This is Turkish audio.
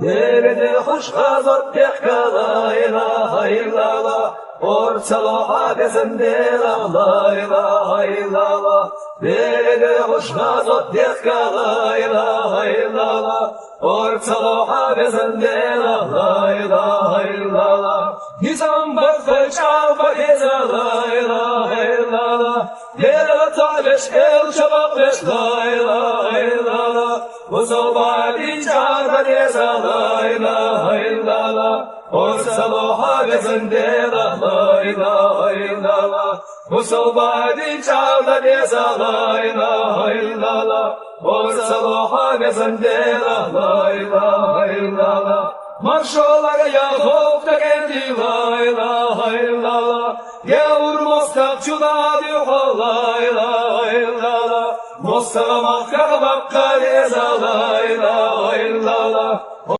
Derdi hoş gazot dehka la ilahe illallah. Ortalığa bezinde la ilahe illallah. Derdi hoş gazot dehka la ilahe illallah. Ortalığa bezinde la ilahe illallah. Nizam bakı çaba geze la ilahe illallah. Yere tabeş el çabak beş la ilahe illallah. Uzubadi çaba geze la ilahe illallah. Ortalığa bezinde la ilahe illallah. Uzubadi çaba geze la ilahe illallah. Ortalığa bezinde la ilahe illallah. Marşolar Yakup da geldi la ilahe illallah. Yavur Mostak Cunadi la ilahe illallah. Mostak'a Makkah Bakka